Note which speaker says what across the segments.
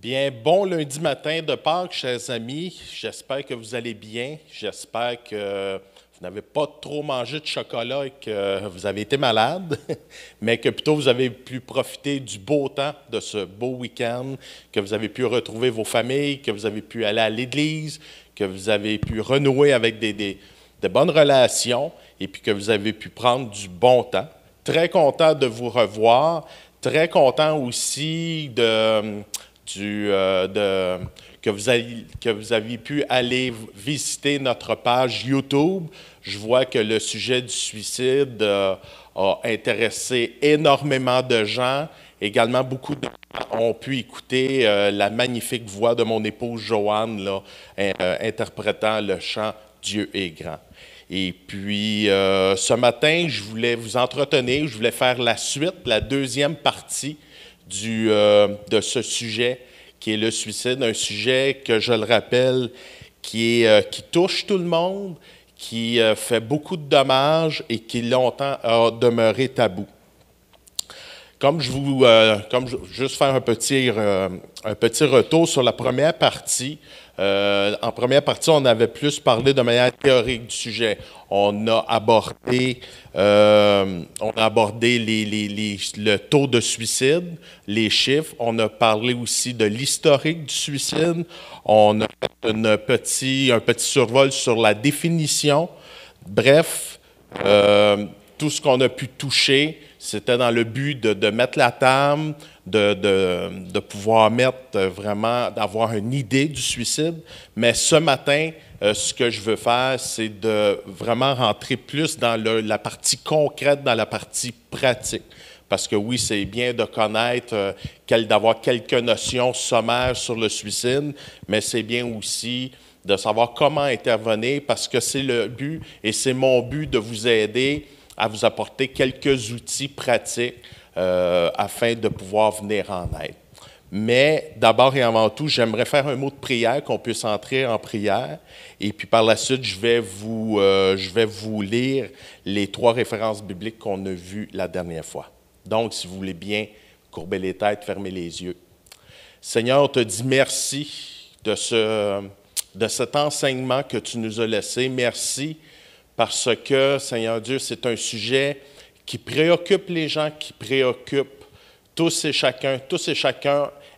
Speaker 1: Bien, bon lundi matin de Pâques, chers amis. J'espère que vous allez bien. J'espère que vous n'avez pas trop mangé de chocolat et que vous avez été malade, mais que plutôt vous avez pu profiter du beau temps de ce beau week-end, que vous avez pu retrouver vos familles, que vous avez pu aller à l'église, que vous avez pu renouer avec de bonnes relations et puis que vous avez pu prendre du bon temps. Très content de vous revoir. Très content aussi que vous aviez pu aller visiter notre page YouTube. Je vois que le sujet du suicide a intéressé énormément de gens. Également, beaucoup de gens ont pu écouter la magnifique voix de mon épouse Joanne, là, interprétant le chant « Dieu est grand ». Et puis, ce matin, je voulais vous entretenir, je voulais faire la suite, la deuxième partie de ce sujet qui est le suicide, un sujet que, je le rappelle, qui touche tout le monde, qui fait beaucoup de dommages et qui longtemps a demeuré tabou. Juste faire un petit retour sur la première partie. En première partie, on avait plus parlé de manière théorique du sujet. On a abordé le taux de suicide, les chiffres. On a parlé aussi de l'historique du suicide. On a fait un petit survol sur la définition. Bref, tout ce qu'on a pu toucher, c'était dans le but de mettre la table, de pouvoir d'avoir une idée du suicide. Mais ce matin, ce que je veux faire, c'est de vraiment rentrer plus dans la partie concrète, dans la partie pratique. Parce que oui, c'est bien de connaître, d'avoir quelques notions sommaires sur le suicide, mais c'est bien aussi de savoir comment intervenir, parce que c'est le but et c'est mon but de vous aider à vous apporter quelques outils pratiques afin de pouvoir venir en aide. Mais d'abord et avant tout, j'aimerais faire un mot de prière, qu'on puisse entrer en prière. Et puis par la suite, je vais vous lire les 3 références bibliques qu'on a vues la dernière fois. Donc, si vous voulez bien courber les têtes, fermer les yeux. Seigneur, on te dit merci de cet enseignement que tu nous as laissé. Merci parce que, Seigneur Dieu, c'est un sujet qui préoccupe les gens, qui préoccupe tous et chacun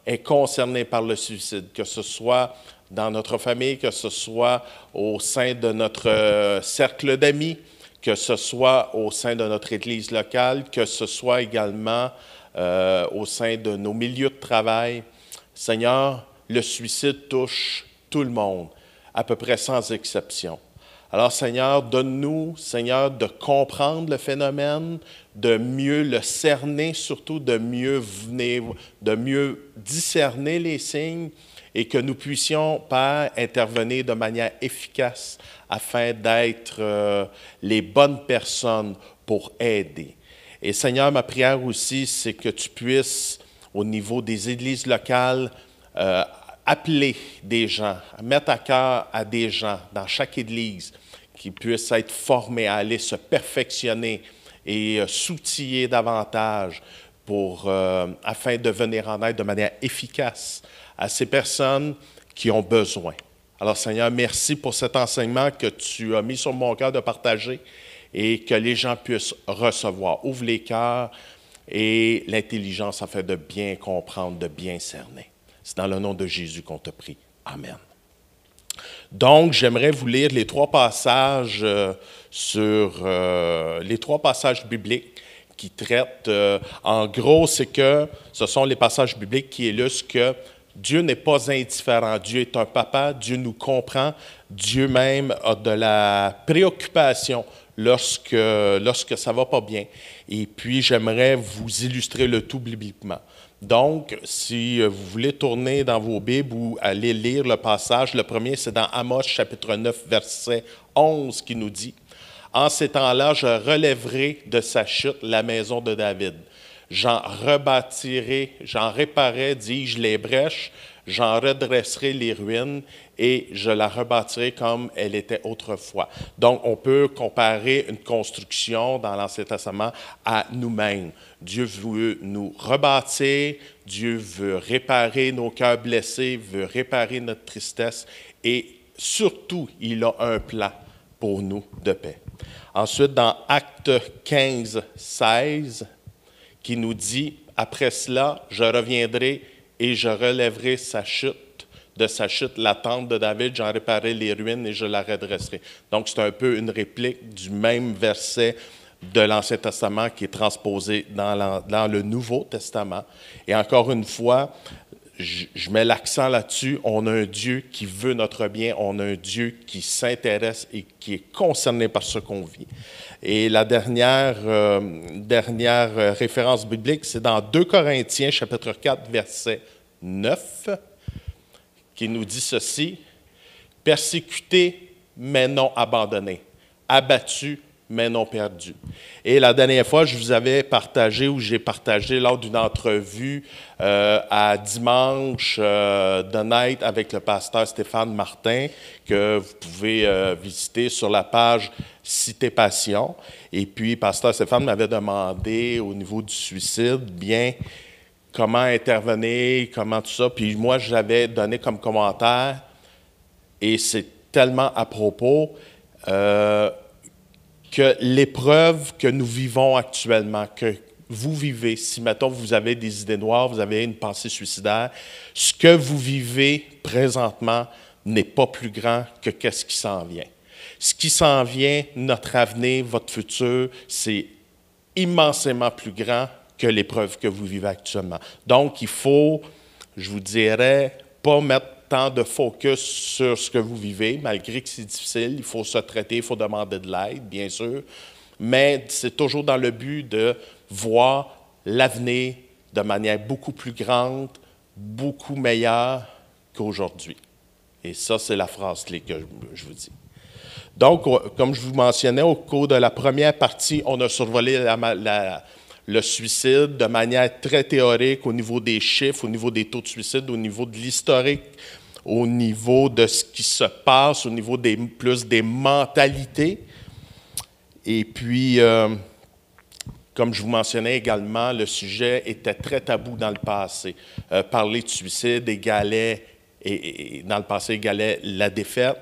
Speaker 1: est concerné par le suicide, que ce soit dans notre famille, que ce soit au sein de notre cercle d'amis, que ce soit au sein de notre église locale, que ce soit également au sein de nos milieux de travail. Seigneur, le suicide touche tout le monde, à peu près sans exception. Alors, Seigneur, donne-nous, Seigneur, de comprendre le phénomène, de mieux le cerner, surtout de mieux discerner les signes et que nous puissions, Père, intervenir de manière efficace afin d'être les bonnes personnes pour aider. Et Seigneur, ma prière aussi, c'est que tu puisses, au niveau des églises locales, appeler des gens, mettre à cœur à des gens dans chaque église qui puissent être formés à aller se perfectionner et s'outiller davantage afin de venir en aide de manière efficace à ces personnes qui ont besoin. Alors Seigneur, merci pour cet enseignement que tu as mis sur mon cœur de partager et que les gens puissent recevoir. Ouvre les cœurs et l'intelligence afin de bien comprendre, de bien cerner. C'est dans le nom de Jésus qu'on te prie. Amen. Donc, j'aimerais vous lire les 3 passages les 3 passages bibliques qui traitent, en gros, c'est que ce sont les passages bibliques qui illustrent que Dieu n'est pas indifférent. Dieu est un papa, Dieu nous comprend, Dieu même a de la préoccupation lorsque ça ne va pas bien. Et puis, j'aimerais vous illustrer le tout bibliquement. Donc, si vous voulez tourner dans vos Bibles ou aller lire le passage, le premier, c'est dans Amos, chapitre 9, verset 11, qui nous dit « En ces temps-là, je relèverai de sa chute la maison de David. J'en réparerai, dis-je, les brèches, J'en redresserai les ruines et je la rebâtirai comme elle était autrefois. Donc, on peut comparer une construction dans l'Ancien Testament à nous-mêmes. Dieu veut nous rebâtir, Dieu veut réparer nos cœurs blessés, veut réparer notre tristesse et surtout, il a un plan pour nous de paix. Ensuite, dans Actes 15, 16, qui nous dit « Après cela, je reviendrai et je relèverai de sa chute, la tente de David, j'en réparerai les ruines et je la redresserai. » Donc, c'est un peu une réplique du même verset de l'Ancien Testament qui est transposé dans le Nouveau Testament. Et encore une fois, je mets l'accent là-dessus, on a un Dieu qui veut notre bien, on a un Dieu qui s'intéresse et qui est concerné par ce qu'on vit. Et la dernière référence biblique, c'est dans 2 Corinthiens, chapitre 4, verset 9, qui nous dit ceci, « Persécuté, mais non abandonné, abattu, mais non perdu. » Et la dernière fois, je vous avais partagé, ou j'ai partagé lors d'une entrevue à Dimanche de Night avec le pasteur Stéphane Martin, que vous pouvez visiter sur la page Cité Passion. Et puis, pasteur Stéphane m'avait demandé au niveau du suicide, bien, comment intervenir, comment tout ça. Puis moi, j'avais donné comme commentaire, et c'est tellement à propos, que l'épreuve que nous vivons actuellement, que vous vivez, si, mettons, vous avez des idées noires, vous avez une pensée suicidaire, ce que vous vivez présentement n'est pas plus grand que qu'est-ce qui s'en vient. Ce qui s'en vient, notre avenir, votre futur, c'est immensément plus grand que l'épreuve que vous vivez actuellement. Donc, il faut, je vous dirais, pas mettre tant de focus sur ce que vous vivez, malgré que c'est difficile, il faut se traiter, il faut demander de l'aide, bien sûr, mais c'est toujours dans le but de voir l'avenir de manière beaucoup plus grande, beaucoup meilleure qu'aujourd'hui. Et ça, c'est la phrase clé que je vous dis. Donc, comme je vous mentionnais, au cours de la première partie, on a survolé le suicide de manière très théorique au niveau des chiffres, au niveau des taux de suicide, au niveau de l'historique, au niveau de ce qui se passe, au niveau plus des mentalités. Et puis, comme je vous mentionnais également, le sujet était très tabou dans le passé. Parler de suicide égalait, et dans le passé égalait la défaite.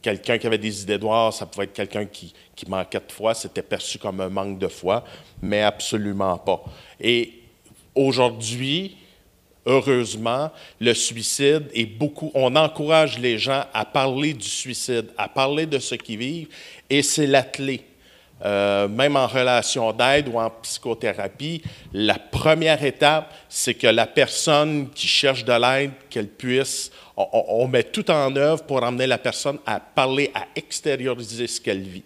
Speaker 1: Quelqu'un qui avait des idées noires, ça pouvait être quelqu'un qui manquait de foi, c'était perçu comme un manque de foi, mais absolument pas. Et aujourd'hui, heureusement, le suicide est beaucoup, on encourage les gens à parler du suicide, à parler de ce qu'ils vivent, et c'est la clé. Même en relation d'aide ou en psychothérapie, la première étape, c'est que la personne qui cherche de l'aide, qu'elle puisse, on met tout en œuvre pour emmener la personne à parler, à extérioriser ce qu'elle vit.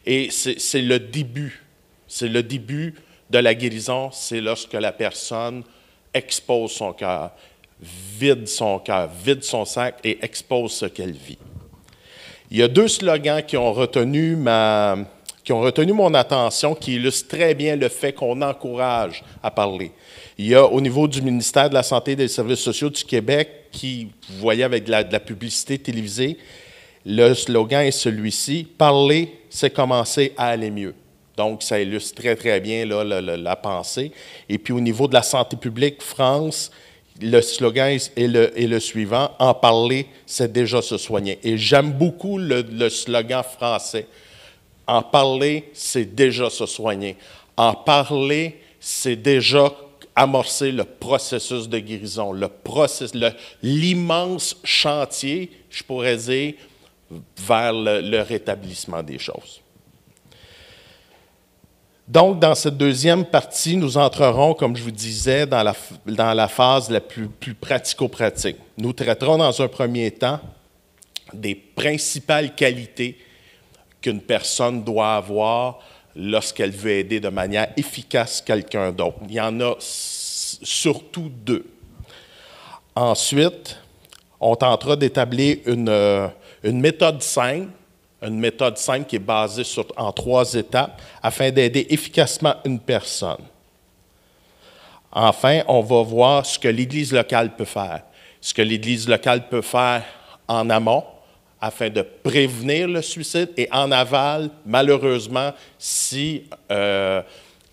Speaker 1: Et c'est le début de la guérison, c'est lorsque la personne expose son cœur, vide son sac et expose ce qu'elle vit. Il y a 2 slogans qui ont retenu mon attention, qui illustrent très bien le fait qu'on encourage à parler. Il y a au niveau du ministère de la Santé et des Services sociaux du Québec, qui, vous voyez avec de la publicité télévisée, le slogan est celui-ci, « Parler, c'est commencer à aller mieux ». Donc, ça illustre très, très bien là, la pensée. Et puis, au niveau de la santé publique, France, le slogan est le suivant, « En parler, c'est déjà se soigner ». Et j'aime beaucoup le slogan français. En parler, c'est déjà se soigner. En parler, c'est déjà amorcer le processus de guérison, l'immense chantier, je pourrais dire, vers le rétablissement des choses. Donc, dans cette deuxième partie, nous entrerons, comme je vous disais, dans la phase la plus pratico-pratique. Nous traiterons dans un premier temps des principales qualités qu'une personne doit avoir lorsqu'elle veut aider de manière efficace quelqu'un d'autre. Il y en a surtout 2. Ensuite, on tentera d'établir une méthode simple, qui est basée en 3 étapes afin d'aider efficacement une personne. Enfin, on va voir ce que l'Église locale peut faire. Ce que l'Église locale peut faire en amont, afin de prévenir le suicide, et en aval, malheureusement, si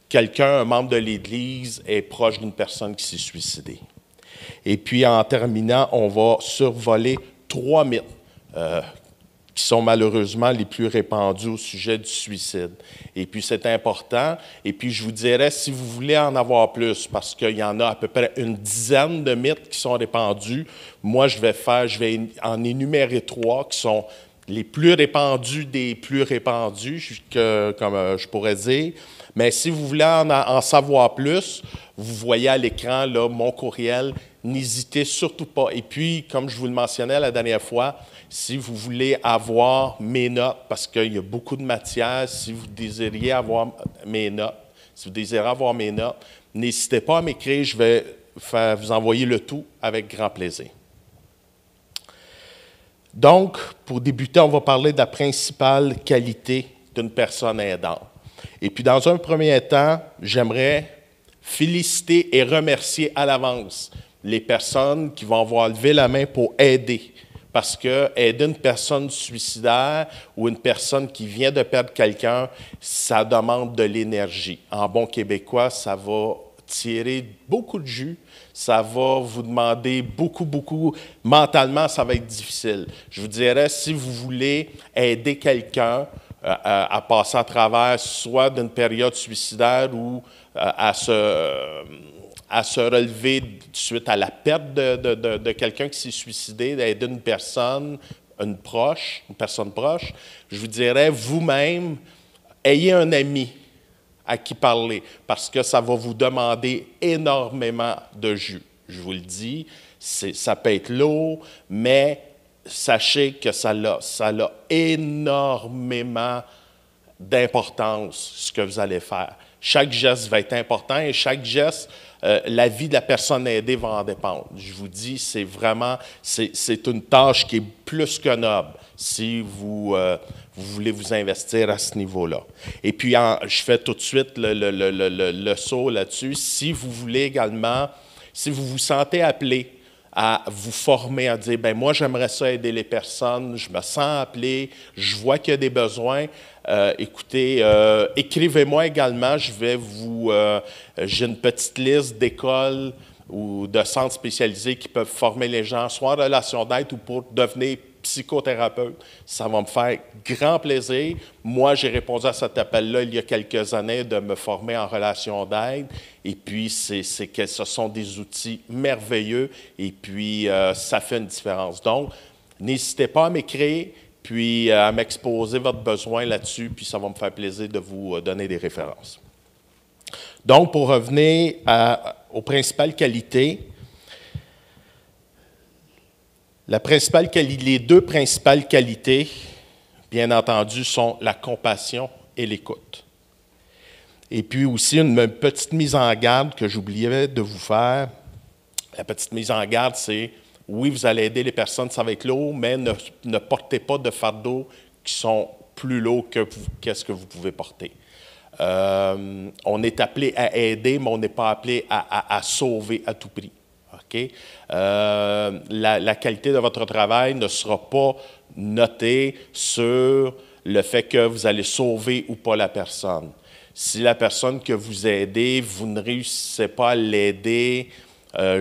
Speaker 1: quelqu'un, un membre de l'Église, est proche d'une personne qui s'est suicidée. Et puis, en terminant, on va survoler 3 mythes qui sont malheureusement les plus répandus au sujet du suicide. Et puis, c'est important. Et puis, je vous dirais, si vous voulez en avoir plus, parce qu'il y en a à peu près une dizaine de mythes qui sont répandus, moi, je vais en énumérer 3 qui sont les plus répandus des plus répandus, comme je pourrais dire. Mais si vous voulez en savoir plus, vous voyez à l'écran là, mon courriel. N'hésitez surtout pas. Et puis, comme je vous le mentionnais la dernière fois, si vous voulez avoir mes notes, parce qu'il y a beaucoup de matière, si vous désirez avoir mes notes, n'hésitez pas à m'écrire, je vais vous envoyer le tout avec grand plaisir. Donc, pour débuter, on va parler de la principale qualité d'une personne aidante. Et puis, dans un premier temps, j'aimerais féliciter et remercier à l'avance les personnes qui vont avoir levé la main pour aider. Parce que aider une personne suicidaire ou une personne qui vient de perdre quelqu'un, ça demande de l'énergie. En bon québécois, ça va tirer beaucoup de jus, ça va vous demander beaucoup, mentalement, ça va être difficile. Je vous dirais, si vous voulez aider quelqu'un à passer à travers soit d'une période suicidaire ou à se relever suite à la perte de quelqu'un qui s'est suicidé, d'aider une personne proche, je vous dirais, vous-même, ayez un ami à qui parler, parce que ça va vous demander énormément de jus. Je vous le dis, ça peut être lourd, mais sachez que ça a énormément d'importance, ce que vous allez faire. Chaque geste va être important et chaque geste, la vie de la personne aidée va en dépendre. Je vous dis, c'est une tâche qui est plus que noble si vous voulez vous investir à ce niveau-là. Et puis, je fais tout de suite le saut là-dessus. Si vous voulez également, si vous vous sentez appelé à vous former, à dire, bien, moi, j'aimerais ça aider les personnes, je me sens appelé, je vois qu'il y a des besoins. Écoutez, écrivez-moi également, j'ai une petite liste d'écoles ou de centres spécialisés qui peuvent former les gens, soit en relation d'aide ou pour devenir psychothérapeute. Ça va me faire grand plaisir. Moi, j'ai répondu à cet appel-là il y a quelques années de me former en relation d'aide. Et puis, ce sont des outils merveilleux et puis ça fait une différence. Donc, n'hésitez pas à m'écrire, puis à m'exposer votre besoin là-dessus, puis ça va me faire plaisir de vous donner des références. Donc, pour revenir aux principales qualités, les 2 principales qualités, bien entendu, sont la compassion et l'écoute. Et puis aussi, une petite mise en garde que j'oubliais de vous faire. La petite mise en garde, c'est, oui, vous allez aider les personnes, ça va être lourd, mais ne portez pas de fardeaux qui sont plus lourds qu'est-ce que vous pouvez porter. On est appelé à aider, mais on n'est pas appelé à sauver à tout prix. Okay? La qualité de votre travail ne sera pas notée sur le fait que vous allez sauver ou pas la personne. Si la personne que vous aidez, vous ne réussissez pas à l'aider à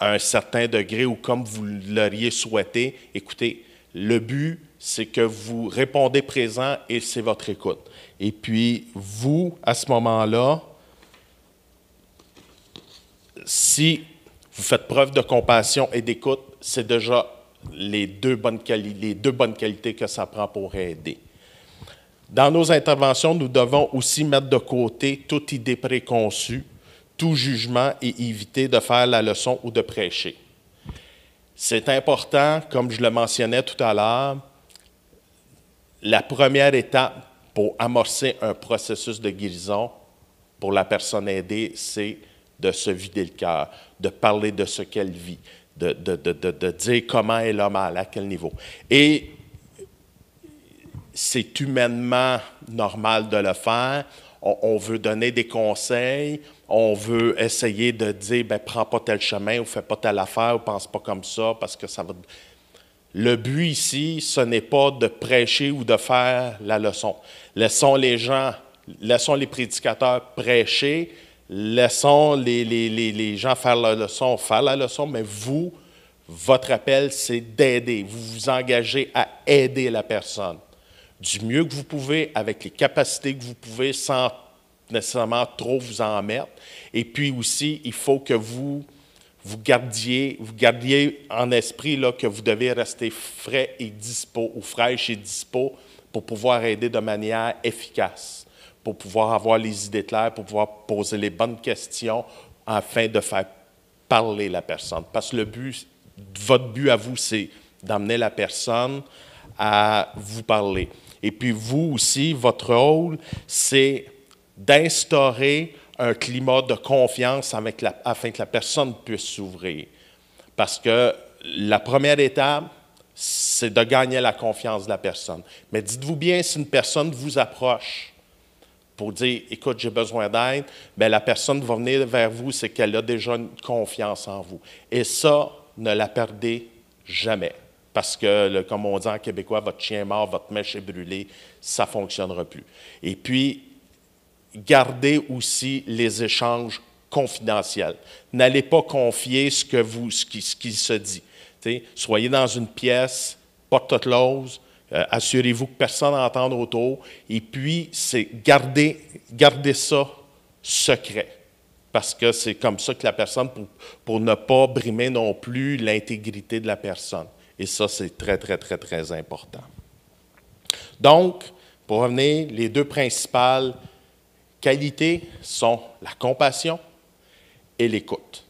Speaker 1: un certain degré ou comme vous l'auriez souhaité, écoutez, le but, c'est que vous répondez présent et c'est votre écoute. Et puis, vous, à ce moment-là, si vous faites preuve de compassion et d'écoute, c'est déjà les deux bonnes qualités que ça prend pour aider. Dans nos interventions, nous devons aussi mettre de côté toute idée préconçue, tout jugement et éviter de faire la leçon ou de prêcher. C'est important, comme je le mentionnais tout à l'heure, la première étape pour amorcer un processus de guérison pour la personne aidée, c'est de se vider le cœur, de parler de ce qu'elle vit, de dire comment elle a mal, à quel niveau. Et c'est humainement normal de le faire. on veut donner des conseils, on veut essayer de dire, ben prends pas tel chemin ou fais pas telle affaire ou pense pas comme ça parce que ça va... Le but ici, ce n'est pas de prêcher ou de faire la leçon. Laissons les prédicateurs prêcher, laissons les gens faire la leçon, mais vous, votre appel, c'est d'aider. Vous vous engagez à aider la personne du mieux que vous pouvez, avec les capacités que vous pouvez, sans nécessairement trop vous en mettre. Et puis aussi, il faut que vous gardiez en esprit là, que vous devez rester frais et dispo, ou fraîche et dispo, pour pouvoir aider de manière efficace, pour pouvoir avoir les idées claires, pour pouvoir poser les bonnes questions afin de faire parler la personne. Parce que votre but à vous, c'est d'amener la personne à vous parler. Et puis vous aussi, votre rôle, c'est d'instaurer un climat de confiance afin que la personne puisse s'ouvrir. Parce que la première étape, c'est de gagner la confiance de la personne. Mais dites-vous bien, si une personne vous approche pour dire « Écoute, j'ai besoin d'aide », bien, la personne va venir vers vous, c'est qu'elle a déjà une confiance en vous. Et ça, ne la perdez jamais. Parce que, comme on dit en québécois, votre chien est mort, votre mèche est brûlée, ça ne fonctionnera plus. Et puis, gardez aussi les échanges confidentiels. N'allez pas confier ce qui se dit. T'sais, soyez dans une pièce, porte close, assurez-vous que personne n'entende autour, et puis gardez ça secret. Parce que c'est comme ça que la personne, pour ne pas brimer non plus l'intégrité de la personne. Et ça, c'est très, très, très, très important. Donc, pour revenir, les deux principales qualités sont la compassion et l'écoute.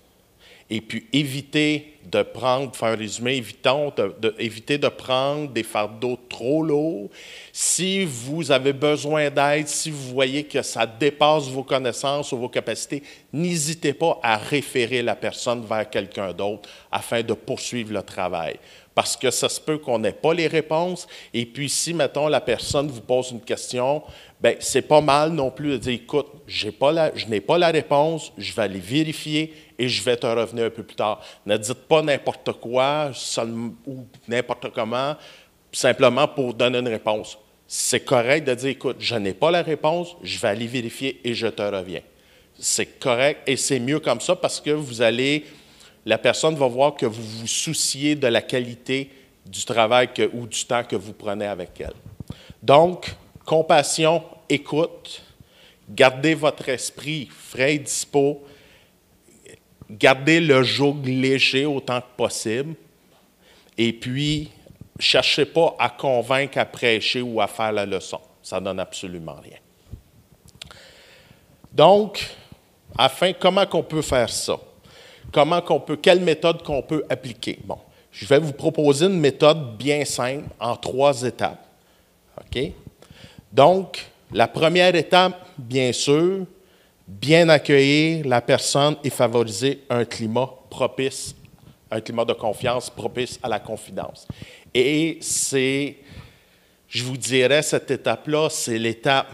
Speaker 1: Et puis, évitez de prendre, pour faire un résumé, évitez de prendre des fardeaux trop lourds. Si vous avez besoin d'aide, si vous voyez que ça dépasse vos connaissances ou vos capacités, n'hésitez pas à référer la personne vers quelqu'un d'autre afin de poursuivre le travail. Parce que ça se peut qu'on n'ait pas les réponses. Et puis, si, mettons, la personne vous pose une question, bien, c'est pas mal non plus de dire, écoute, je n'ai pas la réponse, je vais aller vérifier et je vais te revenir un peu plus tard. Ne dites pas n'importe quoi ou n'importe comment, simplement pour donner une réponse. C'est correct de dire, écoute, je n'ai pas la réponse, je vais aller vérifier et je te reviens. C'est correct et c'est mieux comme ça parce que la personne va voir que vous vous souciez de la qualité du travail ou du temps que vous prenez avec elle. Donc, compassion, écoute, gardez votre esprit frais et dispo, gardez le joug léger autant que possible, et puis, ne cherchez pas à convaincre, à prêcher ou à faire la leçon. Ça ne donne absolument rien. Donc, comment qu'on peut faire ça? Quelle méthode qu'on peut appliquer? Bon, je vais vous proposer une méthode bien simple en 3 étapes. OK? Donc, la première étape, bien sûr, bien accueillir la personne et favoriser un climat de confiance propice à la confidence. Et je vous dirais, cette étape-là, c'est l'étape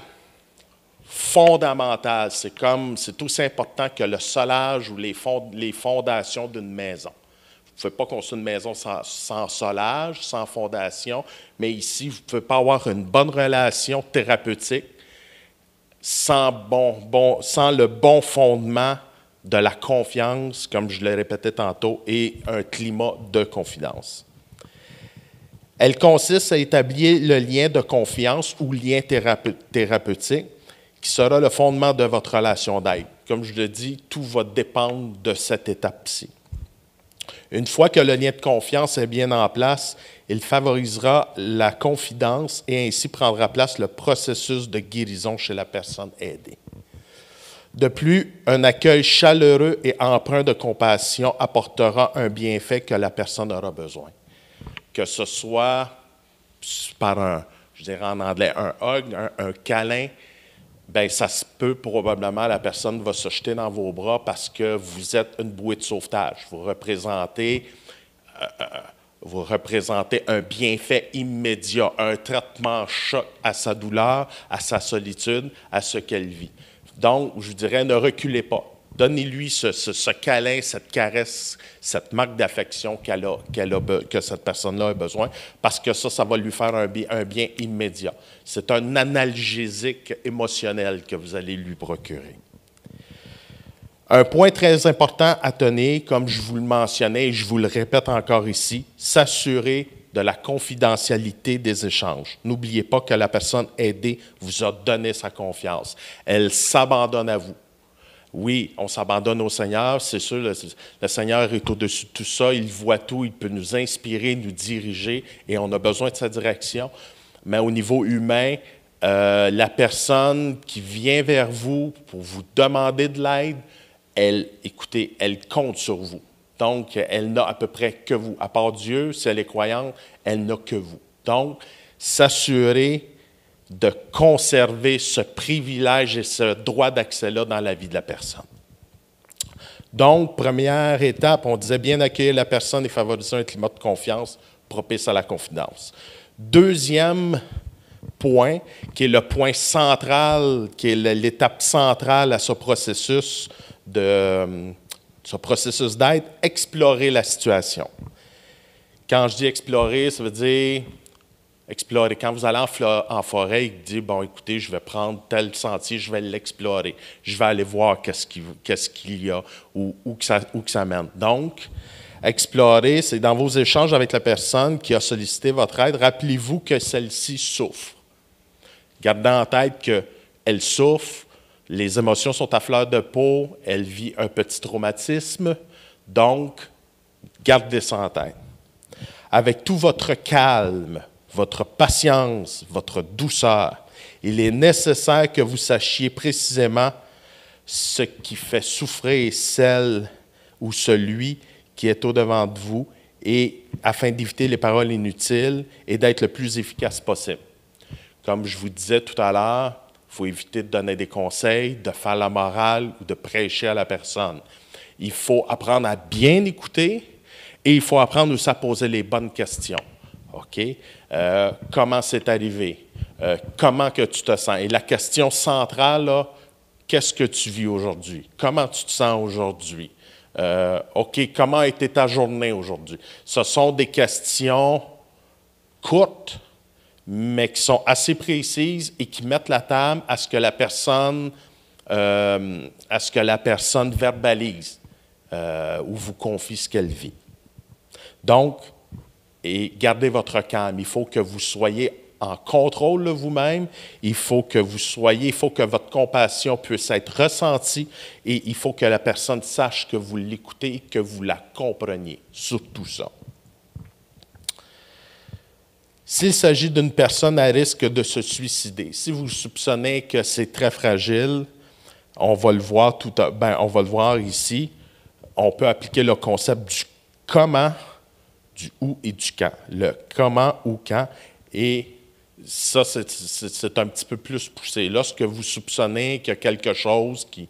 Speaker 1: fondamentale. C'est aussi important que le solage ou les fondations d'une maison. Vous ne pouvez pas construire une maison sans solage, sans fondation, mais ici, vous ne pouvez pas avoir une bonne relation thérapeutique sans le bon fondement de la confiance, comme je l'ai répété tantôt, et un climat de confidence. Elle consiste à établir le lien de confiance ou lien thérapeutique qui sera le fondement de votre relation d'aide. Comme je le dis, tout va dépendre de cette étape-ci. Une fois que le lien de confiance est bien en place, il favorisera la confidence et ainsi prendra place le processus de guérison chez la personne aidée. De plus, un accueil chaleureux et empreint de compassion apportera un bienfait que la personne aura besoin. Que ce soit par je dirais en anglais, un hug, un câlin, bien, ça se peut probablement, la personne va se jeter dans vos bras parce que vous êtes une bouée de sauvetage. Vous représentez vous représentez un bienfait immédiat, un traitement choc à sa douleur, à sa solitude, à ce qu'elle vit. Donc, je vous dirais, ne reculez pas. Donnez-lui ce câlin, cette caresse, cette marque d'affection que cette personne-là a besoin, parce que ça va lui faire un bien immédiat. C'est un analgésique émotionnel que vous allez lui procurer. Un point très important à tenir, comme je vous le mentionnais et je vous le répète encore ici, s'assurer de la confidentialité des échanges. N'oubliez pas que la personne aidée vous a donné sa confiance. Elle s'abandonne à vous. Oui, on s'abandonne au Seigneur, c'est sûr, le Seigneur est au-dessus de tout ça, il voit tout, il peut nous inspirer, nous diriger, et on a besoin de sa direction. Mais au niveau humain, la personne qui vient vers vous pour vous demander de l'aide, écoutez, elle compte sur vous. Donc, elle n'a à peu près que vous. À part Dieu, si elle est croyante, elle n'a que vous. Donc, s'assurer de conserver ce privilège et ce droit d'accès-là dans la vie de la personne. Donc, première étape, on disait bien accueillir la personne et favoriser un climat de confiance propice à la confidence. Deuxième point, qui est le point central, qui est l'étape centrale à ce processus d'aide, explorer la situation. Quand je dis explorer, ça veut dire explorer. Quand vous allez en forêt, il dit, bon, écoutez, je vais prendre tel sentier, je vais l'explorer. Je vais aller voir qu'est-ce qu'il y a, où que ça mène. Donc, explorer, c'est dans vos échanges avec la personne qui a sollicité votre aide, rappelez-vous que celle-ci souffre. Gardez en tête qu'elle souffre, les émotions sont à fleur de peau, elle vit un petit traumatisme, donc, gardez ça en tête. Avec tout votre calme, votre patience, votre douceur, il est nécessaire que vous sachiez précisément ce qui fait souffrir celle ou celui qui est au-devant de vous, et afin d'éviter les paroles inutiles et d'être le plus efficace possible. Comme je vous disais tout à l'heure, il faut éviter de donner des conseils, de faire la morale ou de prêcher à la personne. Il faut apprendre à bien écouter et il faut apprendre aussi à poser les bonnes questions. OK? Comment c'est arrivé? Comment que tu te sens? Et la question centrale, là, qu'est-ce que tu vis aujourd'hui? Comment tu te sens aujourd'hui? OK, comment a été ta journée aujourd'hui? Ce sont des questions courtes, mais qui sont assez précises et qui mettent la table à ce que la personne, verbalise ou vous confie ce qu'elle vit. Donc, et gardez votre calme. Il faut que vous soyez en contrôle de vous-même. Il faut que votre compassion puisse être ressentie et il faut que la personne sache que vous l'écoutez et que vous la compreniez. Surtout ça. S'il s'agit d'une personne à risque de se suicider, si vous soupçonnez que c'est très fragile, on va le voir ici, on peut appliquer le concept du comment, du où et du quand. Le comment ou quand, et ça, c'est un petit peu plus poussé. Lorsque vous soupçonnez qu'il y a quelque chose qui,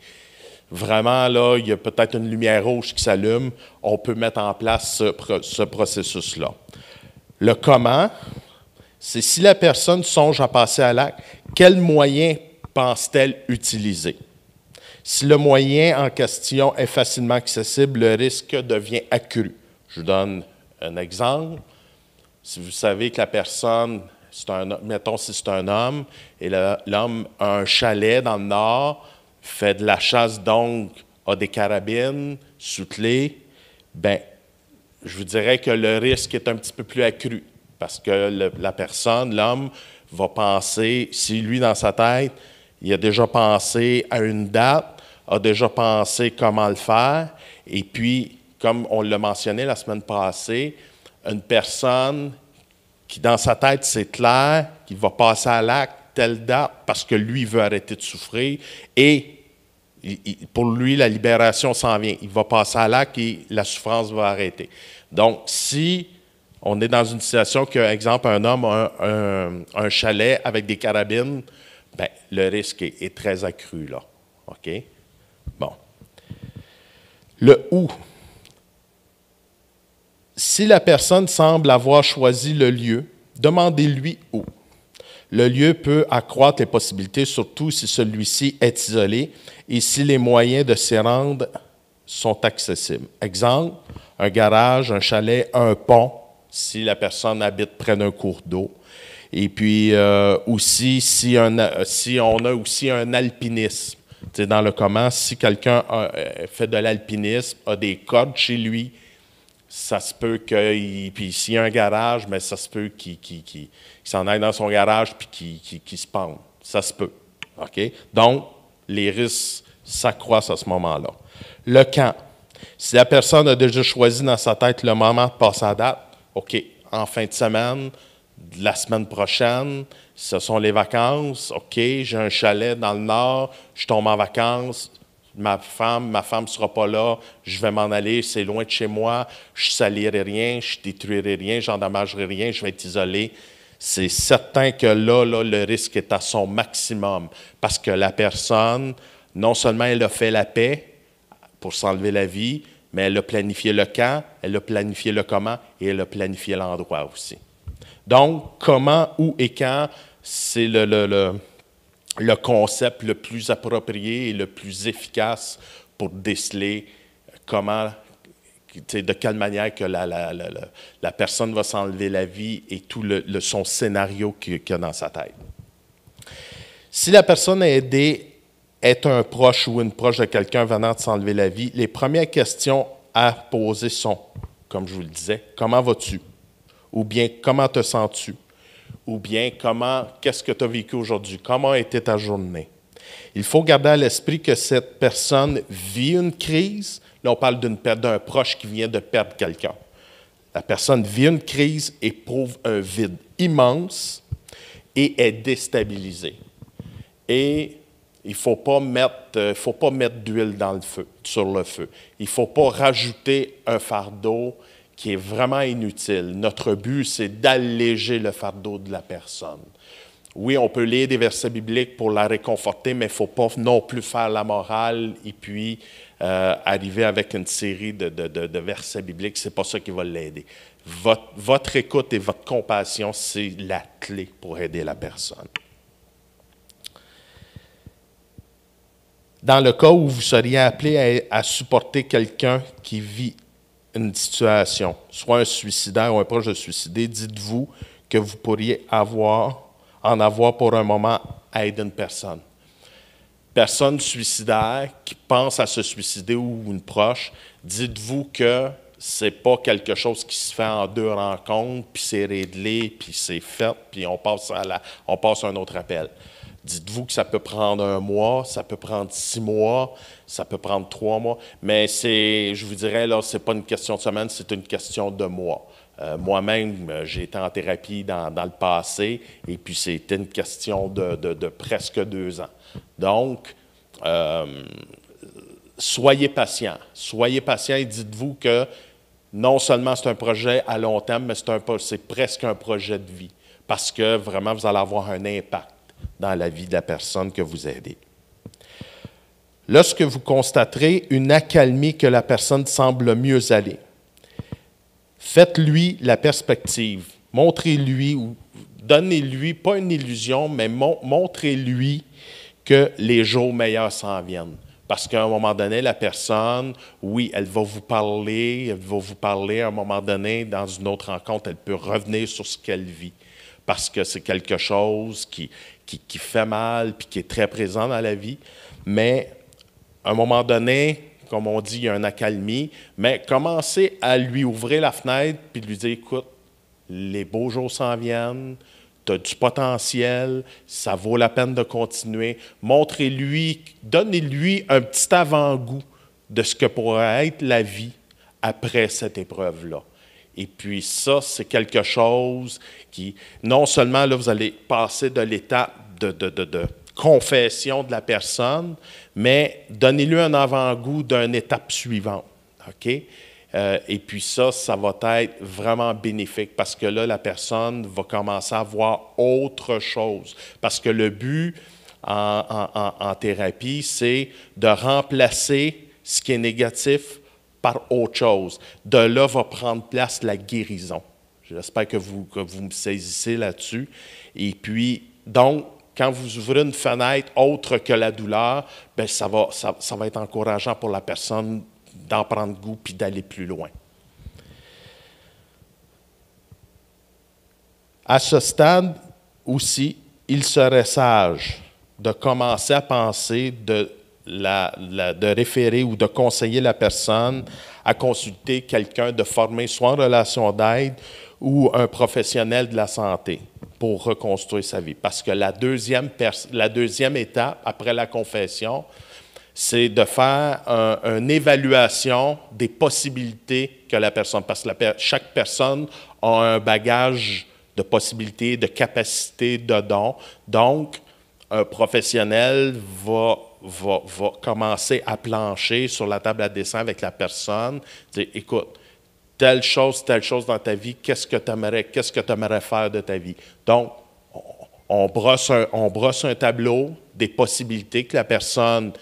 Speaker 1: vraiment, là, il y a peut-être une lumière rouge qui s'allume, on peut mettre en place ce processus-là. Le comment, c'est si la personne songe à passer à l'acte, quels moyens pense-t-elle utiliser? Si le moyen en question est facilement accessible, le risque devient accru. Je vous donne un exemple. Si vous savez que la personne, mettons si c'est un homme, et l'homme a un chalet dans le nord, fait de la chasse, donc a des carabines soutelées, bien, je vous dirais que le risque est un petit peu plus accru. Parce que la personne, l'homme, va penser, si lui, dans sa tête, il a déjà pensé à une date, a déjà pensé comment le faire, et puis, comme on l'a mentionné la semaine passée, une personne qui, dans sa tête, c'est clair, qui va passer à l'acte telle date parce que lui veut arrêter de souffrir, et pour lui, la libération s'en vient. Il va passer à l'acte et la souffrance va arrêter. Donc, si on est dans une situation que, par exemple, un homme a un chalet avec des carabines, bien, le risque est très accru, là. OK? Bon. Le où. Si la personne semble avoir choisi le lieu, demandez-lui où. Le lieu peut accroître les possibilités, surtout si celui-ci est isolé et si les moyens de s'y rendre sont accessibles. Exemple, un garage, un chalet, un pont, si la personne habite près d'un cours d'eau. Et puis aussi, si on a aussi un alpinisme. T'sais, dans le commun, si quelqu'un fait de l'alpinisme, a des cordes chez lui, ça se peut qu'il... Puis s'il y a un garage, mais ça se peut qu'il s'en aille dans son garage puis qu'il se pende. Ça se peut. OK? Donc, les risques s'accroissent à ce moment-là. Le quand. Si la personne a déjà choisi dans sa tête le moment de passer à date, OK, en fin de semaine, la semaine prochaine, ce sont les vacances, OK, j'ai un chalet dans le nord, je tombe en vacances, ma femme ne sera pas là, je vais m'en aller, c'est loin de chez moi, je ne salirai rien, je ne détruirai rien, je n'endommagerai rien, je vais être isolé. C'est certain que là, le risque est à son maximum parce que la personne, non seulement elle a fait la paix pour s'enlever la vie, mais elle a planifié le quand, elle a planifié le comment et elle a planifié l'endroit aussi. Donc, comment, où et quand, c'est le concept le plus approprié et le plus efficace pour déceler comment, de quelle manière que la personne va s'enlever la vie et tout son scénario qu'il a dans sa tête. Si la personne aidée est un proche ou une proche de quelqu'un venant de s'enlever la vie, les premières questions à poser sont, comme je vous le disais, comment vas-tu? Ou bien, comment te sens-tu? Ou bien, qu'est-ce que tu as vécu aujourd'hui? Comment a été ta journée? Il faut garder à l'esprit que cette personne vit une crise. Là, on parle d'un proche qui vient de perdre quelqu'un. La personne vit une crise, éprouve un vide immense et est déstabilisée. Et il ne faut pas mettre d'huile sur le feu. Il ne faut pas rajouter un fardeau qui est vraiment inutile. Notre but, c'est d'alléger le fardeau de la personne. Oui, on peut lire des versets bibliques pour la réconforter, mais il ne faut pas non plus faire la morale et puis arriver avec une série de versets bibliques. Ce n'est pas ça qui va l'aider. Votre écoute et votre compassion, c'est la clé pour aider la personne. Dans le cas où vous seriez appelé à supporter quelqu'un qui vit une situation, soit un suicidaire ou un proche de suicidé, dites-vous que vous pourriez en avoir pour un moment à aider une personne. Personne suicidaire qui pense à se suicider ou une proche, dites-vous que ce n'est pas quelque chose qui se fait en 2 rencontres, puis c'est réglé, puis c'est fait, puis on passe à un autre appel. Dites-vous que ça peut prendre 1 mois, ça peut prendre 6 mois, ça peut prendre 3 mois, mais je vous dirais, là, ce n'est pas une question de semaine, c'est une question de mois. Moi-même, j'ai été en thérapie dans le passé, et puis c'était une question de presque 2 ans. Donc, soyez patient. Soyez patient et dites-vous que non seulement c'est un projet à long terme, mais c'est presque un projet de vie, parce que vraiment, vous allez avoir un impact dans la vie de la personne que vous aidez. Lorsque vous constaterez une accalmie que la personne semble mieux aller, faites-lui la perspective. Montrez-lui ou donnez-lui, pas une illusion, mais montrez-lui que les jours meilleurs s'en viennent. Parce qu'à un moment donné, la personne, oui, elle va vous parler à un moment donné, dans une autre rencontre, elle peut revenir sur ce qu'elle vit. Parce que c'est quelque chose qui fait mal puis qui est très présent dans la vie. Mais à un moment donné, comme on dit, il y a une accalmie, mais commencez à lui ouvrir la fenêtre puis lui dire, écoute, les beaux jours s'en viennent, tu as du potentiel, ça vaut la peine de continuer. Montrez-lui, donnez-lui un petit avant-goût de ce que pourrait être la vie après cette épreuve-là. Et puis ça, c'est quelque chose qui, non seulement là, vous allez passer de l'étape de confession de la personne, mais donnez-lui un avant-goût d'une étape suivante. OK? Et puis ça va être vraiment bénéfique parce que là, la personne va commencer à voir autre chose. Parce que le but en thérapie, c'est de remplacer ce qui est négatif par autre chose. De là va prendre place la guérison. J'espère que vous me saisissez là-dessus. Et puis, donc, quand vous ouvrez une fenêtre autre que la douleur, bien, ça va être encourageant pour la personne d'en prendre goût puis d'aller plus loin. À ce stade aussi, il serait sage de commencer à penser de référer ou de conseiller la personne à consulter quelqu'un de formé, soit en relation d'aide ou un professionnel de la santé pour reconstruire sa vie. Parce que la deuxième étape, après la confession, c'est de faire une évaluation des possibilités que la personne, parce que chaque personne a un bagage de possibilités, de capacités, de dons. Donc, un professionnel va commencer à plancher sur la table à dessin avec la personne, dire, écoute, telle chose dans ta vie, qu'est-ce que tu aimerais faire de ta vie? Donc, on brosse un tableau des possibilités que la personne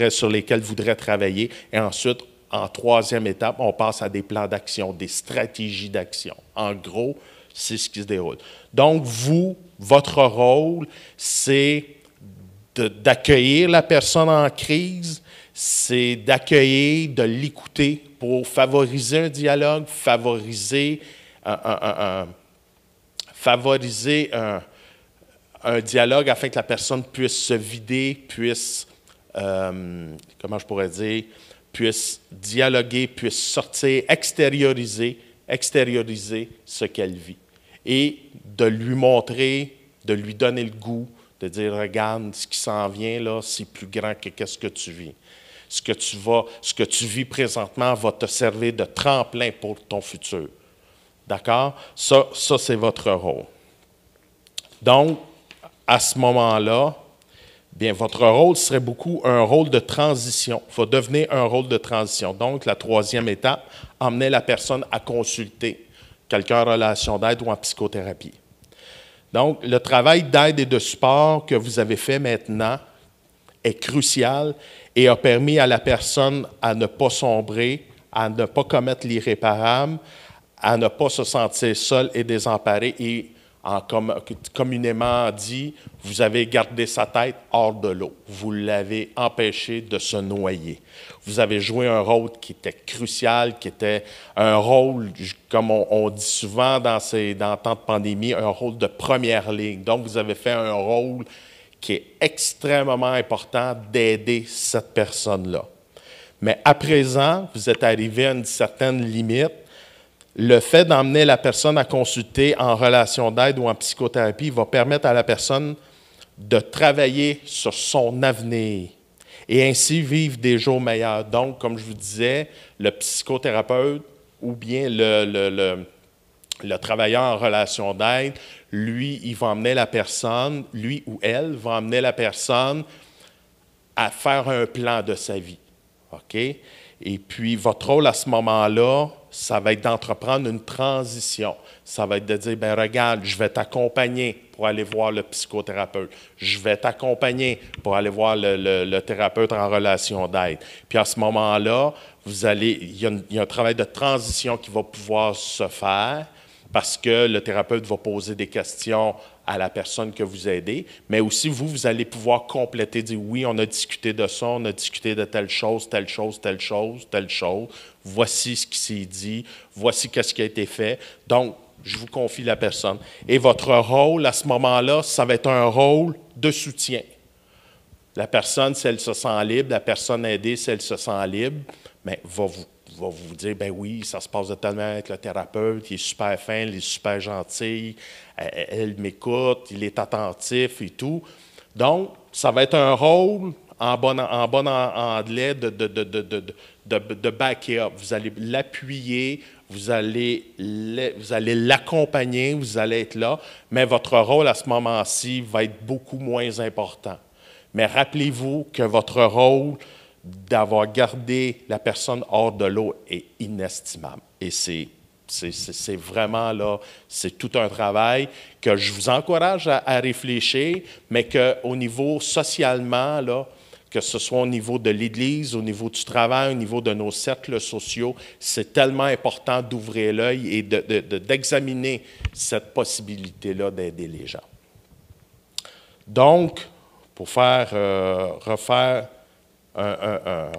Speaker 1: sur lesquelles voudrait travailler, et ensuite, en troisième étape, on passe à des plans d'action, des stratégies d'action. En gros, c'est ce qui se déroule. Donc, votre rôle, c'est d'accueillir la personne en crise, c'est d'accueillir, de l'écouter pour favoriser un dialogue, favoriser un dialogue afin que la personne puisse se vider, puisse dialoguer, puisse sortir, extérioriser ce qu'elle vit. Et de lui montrer, de lui donner le goût, de dire, regarde, ce qui s'en vient, là, c'est plus grand que qu'est-ce que tu vis. Ce que tu vis présentement va te servir de tremplin pour ton futur. D'accord? Ça c'est votre rôle. Donc, à ce moment-là, bien, votre rôle serait beaucoup un rôle de transition. Il va devenir un rôle de transition. Donc, la troisième étape, emmener la personne à consulter quelqu'un en relation d'aide ou en psychothérapie. Donc, le travail d'aide et de support que vous avez fait maintenant est crucial et a permis à la personne à ne pas sombrer, à ne pas commettre l'irréparable, à ne pas se sentir seule et désemparée et, communément dit, vous avez gardé sa tête hors de l'eau. Vous l'avez empêché de se noyer. Vous avez joué un rôle qui était crucial, qui était un rôle, comme on dit souvent dans le temps de pandémie, un rôle de première ligne. Donc, vous avez fait un rôle qui est extrêmement important d'aider cette personne-là. Mais à présent, vous êtes arrivé à une certaine limite. Le fait d'emmener la personne à consulter en relation d'aide ou en psychothérapie va permettre à la personne de travailler sur son avenir et ainsi vivre des jours meilleurs. Donc, comme je vous disais, le psychothérapeute ou bien le travailleur en relation d'aide, lui, il va emmener la personne, lui ou elle va emmener la personne à faire un plan de sa vie. OK? Et puis, votre rôle à ce moment-là, ça va être d'entreprendre une transition. Ça va être de dire, bien, regarde, je vais t'accompagner pour aller voir le psychothérapeute. Je vais t'accompagner pour aller voir le thérapeute en relation d'aide. Puis à ce moment-là, il y a un travail de transition qui va pouvoir se faire parce que le thérapeute va poser des questions à la personne que vous aidez, mais aussi vous allez pouvoir compléter, dire oui, on a discuté de ça, on a discuté de telle chose, telle chose, telle chose, telle chose. Voici ce qui s'est dit, voici qu'est-ce qui a été fait. Donc, je vous confie la personne. Et votre rôle, à ce moment-là, ça va être un rôle de soutien. La personne, si elle se sent libre, la personne aidée, si elle se sent libre, bien, va vous dire, ben oui, ça se passe de telle manière avec le thérapeute, il est super fin, il est super gentil, elle m'écoute, il est attentif et tout. Donc, ça va être un rôle, en bon anglais, de back-up. Vous allez l'appuyer, vous allez l'accompagner, vous allez être là, mais votre rôle à ce moment-ci va être beaucoup moins important. Mais rappelez-vous que votre rôle d'avoir gardé la personne hors de l'eau est inestimable. Et c'est vraiment là, c'est tout un travail que je vous encourage à réfléchir, mais qu'au niveau socialement, là, que ce soit au niveau de l'Église, au niveau du travail, au niveau de nos cercles sociaux. C'est tellement important d'ouvrir l'œil et d'examiner cette possibilité-là d'aider les gens. Donc, pour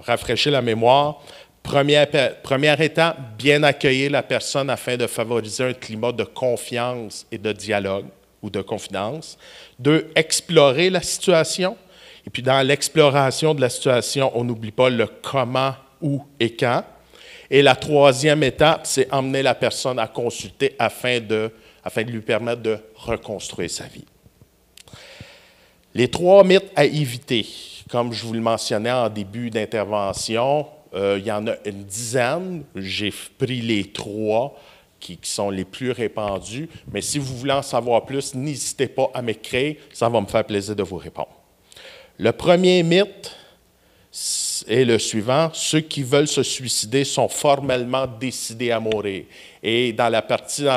Speaker 1: rafraîchir la mémoire, première étape, bien accueillir la personne afin de favoriser un climat de confiance et de dialogue ou de confidence. 2, explorer la situation. Et puis, dans l'exploration de la situation, on n'oublie pas le comment, où et quand. Et la 3e étape, c'est emmener la personne à consulter afin de lui permettre de reconstruire sa vie. Les 3 mythes à éviter, comme je vous le mentionnais en début d'intervention, il y en a une dizaine. J'ai pris les 3 qui sont les plus répandus. Mais si vous voulez en savoir plus, n'hésitez pas à m'écrire. Ça va me faire plaisir de vous répondre. Le premier mythe est le suivant. Ceux qui veulent se suicider sont formellement décidés à mourir. Et dans la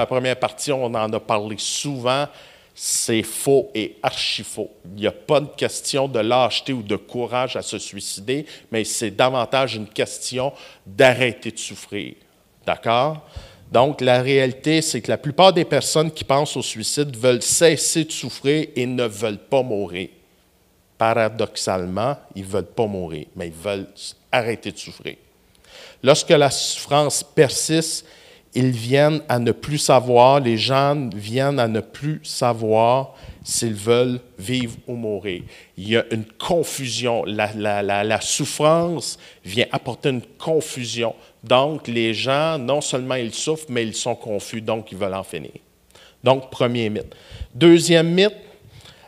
Speaker 1: première partie, on en a parlé souvent. C'est faux et archi-faux. Il n'y a pas de question de lâcheté ou de courage à se suicider, mais c'est davantage une question d'arrêter de souffrir. D'accord? Donc, la réalité, c'est que la plupart des personnes qui pensent au suicide veulent cesser de souffrir et ne veulent pas mourir. Paradoxalement, ils ne veulent pas mourir, mais ils veulent arrêter de souffrir. Lorsque la souffrance persiste, ils viennent à ne plus savoir, les gens viennent à ne plus savoir s'ils veulent vivre ou mourir. Il y a une confusion. La souffrance vient apporter une confusion. Donc, les gens, non seulement ils souffrent, mais ils sont confus, donc ils veulent en finir. Donc, premier mythe. Deuxième mythe,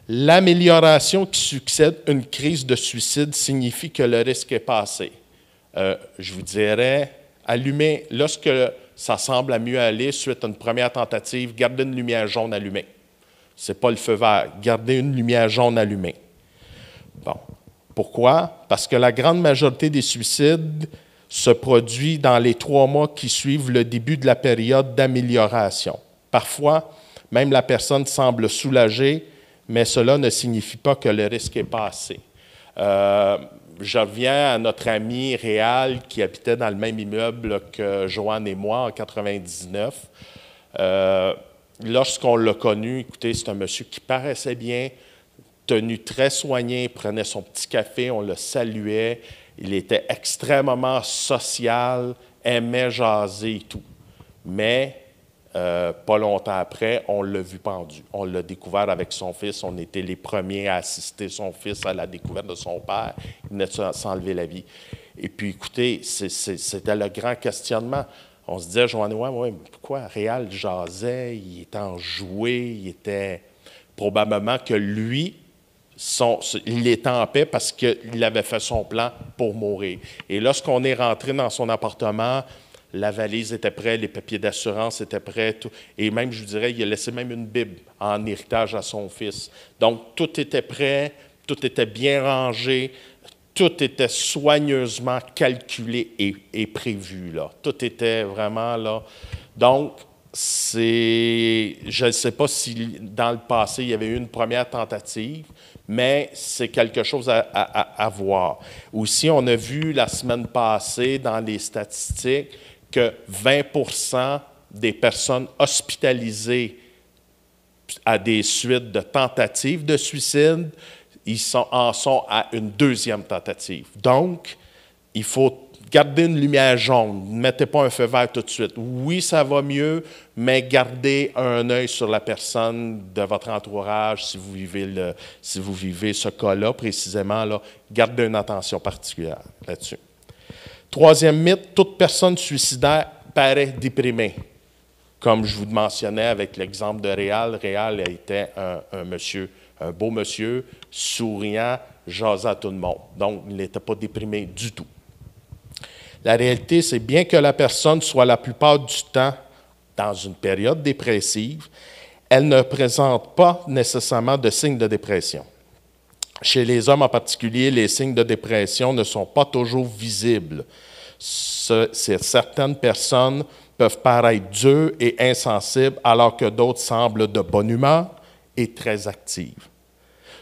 Speaker 1: l'amélioration qui succède à une crise de suicide signifie que le risque est passé. Je vous dirais, allumez, lorsque ça semble à mieux aller, suite à une première tentative, gardez une lumière jaune allumée. Ce n'est pas le feu vert, gardez une lumière jaune allumée. Bon. Pourquoi? Parce que la grande majorité des suicides se produit dans les 3 mois qui suivent le début de la période d'amélioration. Parfois, même la personne semble soulagée, mais cela ne signifie pas que le risque est passé. Je reviens à notre ami Réal qui habitait dans le même immeuble que Joanne et moi en 1999. Lorsqu'on l'a connu, écoutez, c'est un monsieur qui paraissait bien, tenu très soigné, prenait son petit café, on le saluait. Il était extrêmement social, aimait jaser et tout. Mais pas longtemps après, on l'a vu pendu. On l'a découvert avec son fils. On était les premiers à assister son fils à la découverte de son père. Il venait de s'enlever la vie. Et puis, écoutez, c'était le grand questionnement. On se disait, Joanne, ouais, pourquoi Réal jasait, il était enjoué, il était probablement que lui, il était en paix parce qu'il avait fait son plan pour mourir. Et lorsqu'on est rentré dans son appartement, la valise était prête, les papiers d'assurance étaient prêts, tout. Et même, je vous dirais, il a laissé même une Bible en héritage à son fils. Donc, tout était prêt, tout était bien rangé, tout était soigneusement calculé et prévu, là. Tout était vraiment là. Donc, je ne sais pas si dans le passé, il y avait eu une première tentative, mais c'est quelque chose à voir. Aussi, on a vu la semaine passée dans les statistiques que 20% des personnes hospitalisées à des suites de tentatives de suicide, en sont à une 2e tentative. Donc, il faut garder une lumière jaune. Ne mettez pas un feu vert tout de suite. Oui, ça va mieux, mais gardez un œil sur la personne de votre entourage si vous vivez ce cas-là précisément. Là, gardez une attention particulière là-dessus. 3e mythe, toute personne suicidaire paraît déprimée. Comme je vous le mentionnais avec l'exemple de Réal, Réal était un beau monsieur, souriant, jasant à tout le monde. Donc, il n'était pas déprimé du tout. La réalité, c'est bien que la personne soit la plupart du temps dans une période dépressive, elle ne présente pas nécessairement de signes de dépression. Chez les hommes en particulier, les signes de dépression ne sont pas toujours visibles. Certaines personnes peuvent paraître dures et insensibles, alors que d'autres semblent de bonne humeur et très actives.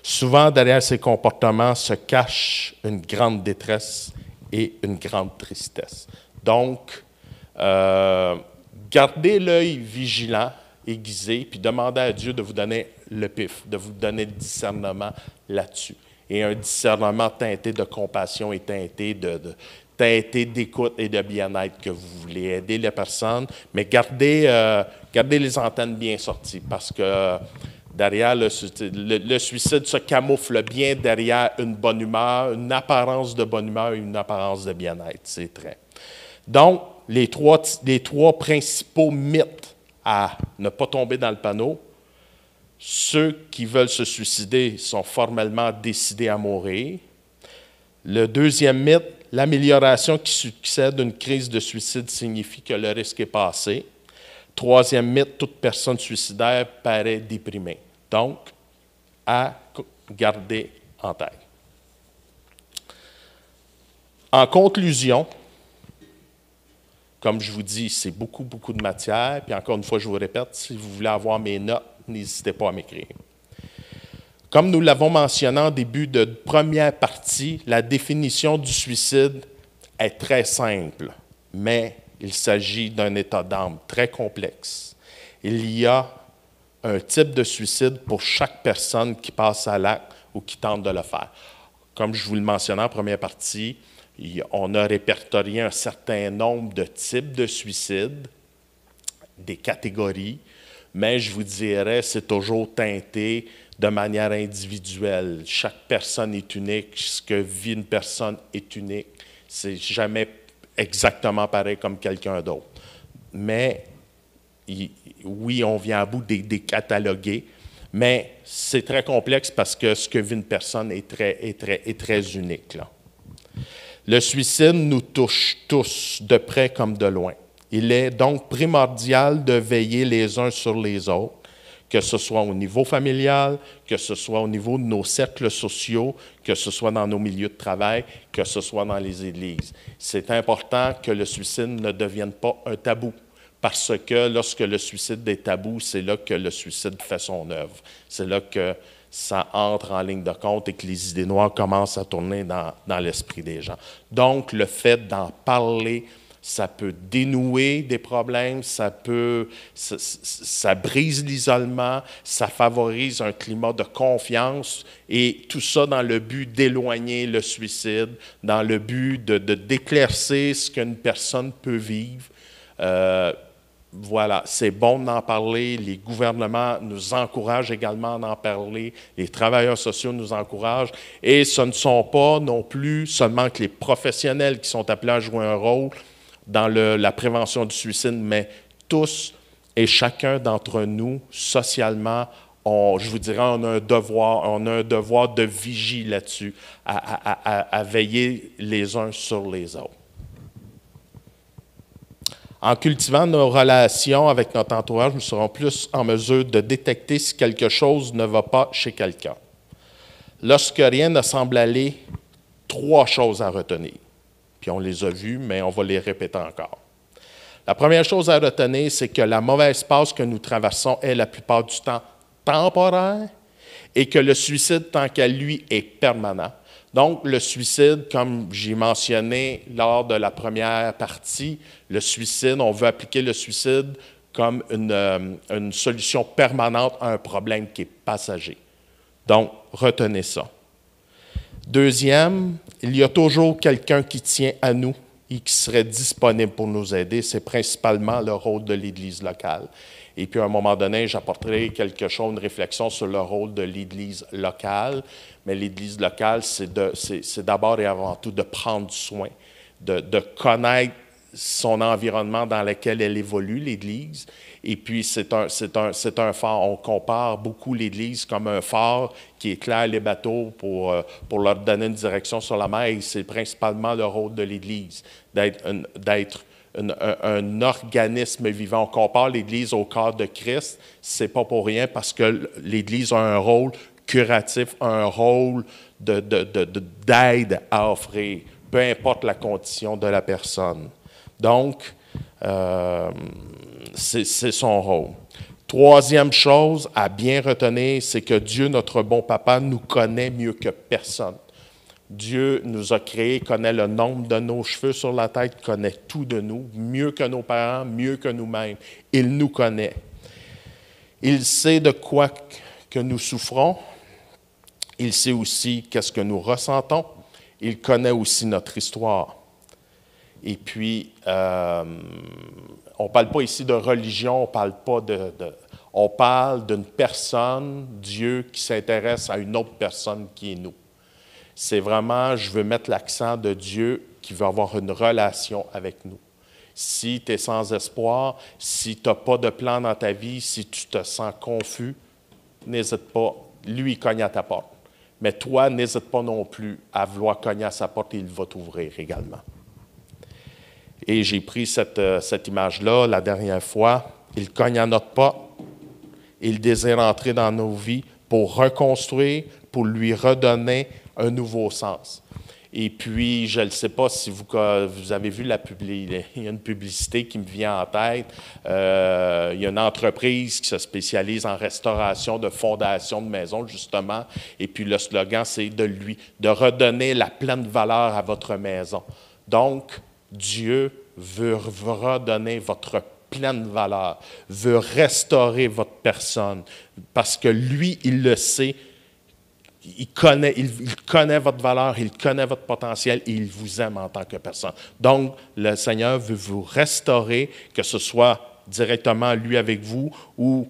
Speaker 1: Souvent, derrière ces comportements se cache une grande détresse et une grande tristesse. Donc, gardez l'œil vigilant, aiguisé, puis demandez à Dieu de vous donner le pif, de vous donner le discernement là-dessus. Et un discernement teinté de compassion et teinté d'écoute et de bien-être, que vous voulez aider les personnes, mais gardez les antennes bien sorties, parce que derrière le suicide se camoufle bien derrière une bonne humeur, une apparence de bonne humeur et une apparence de bien-être. C'est très. Donc, les trois principaux mythes à ne pas tomber dans le panneau: ceux qui veulent se suicider sont formellement décidés à mourir. Le deuxième mythe: l'amélioration qui succède à une crise de suicide signifie que le risque est passé. Troisième mythe: toute personne suicidaire paraît déprimée. Donc, à garder en tête. En conclusion, comme je vous dis, c'est beaucoup, beaucoup de matière. Puis encore une fois, je vous répète, si vous voulez avoir mes notes, n'hésitez pas à m'écrire. Comme nous l'avons mentionné en début de première partie, la définition du suicide est très simple, mais il s'agit d'un état d'âme très complexe. Il y a un type de suicide pour chaque personne qui passe à l'acte ou qui tente de le faire. Comme je vous le mentionnais en première partie, on a répertorié un certain nombre de types de suicides, des catégories, mais je vous dirais, c'est toujours teinté de manière individuelle. Chaque personne est unique, ce que vit une personne est unique. C'est jamais exactement pareil comme quelqu'un d'autre. Mais oui, on vient à bout des cataloguer, mais c'est très complexe parce que ce que vit une personne est très unique, là. Le suicide nous touche tous, de près comme de loin. Il est donc primordial de veiller les uns sur les autres, que ce soit au niveau familial, que ce soit au niveau de nos cercles sociaux, que ce soit dans nos milieux de travail, que ce soit dans les églises. C'est important que le suicide ne devienne pas un tabou, parce que lorsque le suicide est tabou, c'est là que le suicide fait son œuvre. C'est là que ça entre en ligne de compte et que les idées noires commencent à tourner dans l'esprit des gens. Donc, le fait d'en parler, ça peut dénouer des problèmes, ça brise l'isolement, ça favorise un climat de confiance, et tout ça dans le but d'éloigner le suicide, dans le but d'éclaircir ce qu'une personne peut vivre. Voilà, c'est bon d'en parler. Les gouvernements nous encouragent également à en parler. Les travailleurs sociaux nous encouragent. Et ce ne sont pas non plus seulement que les professionnels qui sont appelés à jouer un rôle dans la prévention du suicide, mais tous et chacun d'entre nous, socialement, je vous dirais, on a un devoir de vigie là-dessus, à veiller les uns sur les autres. En cultivant nos relations avec notre entourage, nous serons plus en mesure de détecter si quelque chose ne va pas chez quelqu'un. Lorsque rien ne semble aller, 3 choses à retenir. Puis on les a vues, mais on va les répéter encore. La première chose à retenir, c'est que la mauvaise passe que nous traversons est la plupart du temps temporaire, et que le suicide, tant qu'à lui, est permanent. Donc, le suicide, comme j'ai mentionné lors de la première partie, le suicide, on veut appliquer le suicide comme une solution permanente à un problème qui est passager. Donc, retenez ça. Deuxième, il y a toujours quelqu'un qui tient à nous et qui serait disponible pour nous aider. C'est principalement le rôle de l'Église locale. Et puis, à un moment donné, j'apporterai quelque chose, une réflexion sur le rôle de l'Église locale. Mais l'Église locale, c'est d'abord et avant tout de prendre soin, de connaître son environnement dans lequel elle évolue, l'Église. Et puis, c'est un phare. On compare beaucoup l'Église comme un phare qui éclaire les bateaux pour leur donner une direction sur la mer. Et c'est principalement le rôle de l'Église, d'être un organisme vivant. On compare l'Église au corps de Christ, c'est pas pour rien, parce que l'Église a un rôle curatif, un rôle d'aide à offrir, peu importe la condition de la personne. Donc, c'est son rôle. Troisième chose à bien retenir, c'est que Dieu, notre bon papa, nous connaît mieux que personne. Dieu nous a créés, connaît le nombre de nos cheveux sur la tête, connaît tout de nous, mieux que nos parents, mieux que nous-mêmes. Il nous connaît. Il sait de quoi que nous souffrons. Il sait aussi qu'est-ce que nous ressentons. Il connaît aussi notre histoire. Et puis, on ne parle pas ici de religion, on parle d'une personne, Dieu, qui s'intéresse à une autre personne qui est nous. C'est vraiment, je veux mettre l'accent de Dieu qui veut avoir une relation avec nous. Si tu es sans espoir, si tu n'as pas de plan dans ta vie, si tu te sens confus, n'hésite pas, lui, il cogne à ta porte. Mais toi, n'hésite pas non plus à vouloir cogner à sa porte et il va t'ouvrir également. Et j'ai pris cette image-là la dernière fois. Il cogne à notre porte. Il désire entrer dans nos vies pour reconstruire, pour lui redonner un nouveau sens. Et puis, je ne sais pas si vous avez vu il y a une publicité qui me vient en tête. Il y a une entreprise qui se spécialise en restauration de fondations de maisons, justement. Et puis, le slogan, c'est de redonner la pleine valeur à votre maison. Donc, Dieu veut redonner votre pleine valeur, veut restaurer votre personne, parce que lui, il le sait, il connaît votre valeur, il connaît votre potentiel et il vous aime en tant que personne. Donc, le Seigneur veut vous restaurer, que ce soit directement lui avec vous ou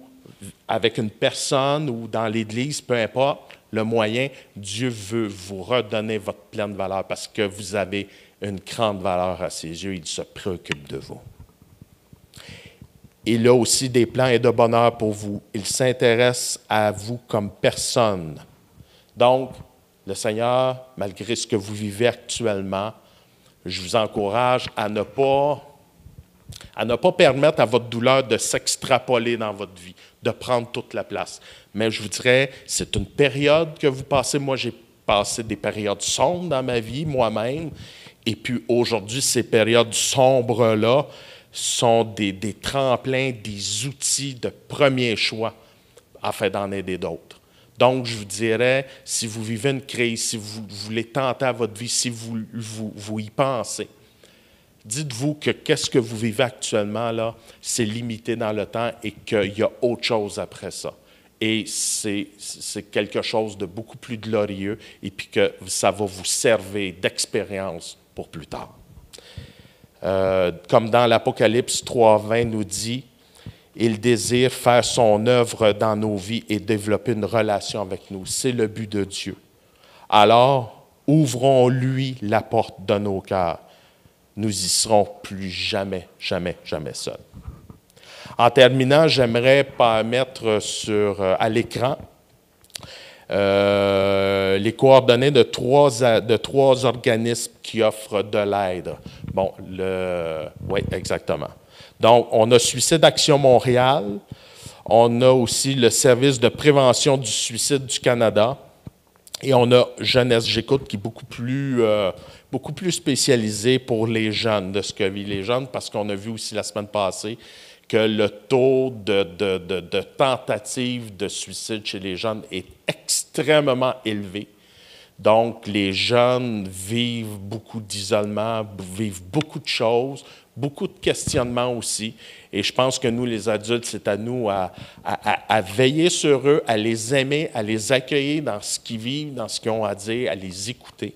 Speaker 1: avec une personne ou dans l'Église, peu importe le moyen, Dieu veut vous redonner votre pleine valeur parce que vous avez une grande valeur à ses yeux, il se préoccupe de vous. Il a aussi des plans et de bonheur pour vous. Il s'intéresse à vous comme personne. Donc, le Seigneur, malgré ce que vous vivez actuellement, je vous encourage à ne pas permettre à votre douleur de s'extrapoler dans votre vie, de prendre toute la place. Mais je vous dirais, c'est une période que vous passez. Moi, j'ai passé des périodes sombres dans ma vie, moi-même. Et puis aujourd'hui, ces périodes sombres-là sont des tremplins, des outils de premier choix afin d'en aider d'autres. Donc, je vous dirais, si vous vivez une crise, si vous voulez tenter à votre vie, si vous y pensez, dites-vous que qu'est-ce que vous vivez actuellement, là, c'est limité dans le temps et qu'il y a autre chose après ça. Et c'est quelque chose de beaucoup plus glorieux et puis que ça va vous servir d'expérience pour plus tard. Comme dans l'Apocalypse 3:20 nous dit, il désire faire son œuvre dans nos vies et développer une relation avec nous. C'est le but de Dieu. Alors, ouvrons-lui la porte de nos cœurs. Nous y serons plus jamais, jamais, jamais seuls. En terminant, j'aimerais mettre à l'écran les coordonnées de trois organismes qui offrent de l'aide. Bon, oui, exactement. Donc, on a Suicide Action Montréal, on a aussi le Service de prévention du suicide du Canada et on a Jeunesse J'écoute qui est beaucoup plus spécialisé pour les jeunes, de ce que vivent les jeunes, parce qu'on a vu aussi la semaine passée que le taux de tentatives de suicide chez les jeunes est extrêmement élevé. Donc, les jeunes vivent beaucoup d'isolement, vivent beaucoup de choses, beaucoup de questionnements aussi. Et je pense que nous, les adultes, c'est à nous à veiller sur eux, à les aimer, à les accueillir dans ce qu'ils vivent, dans ce qu'ils ont à dire, à les écouter.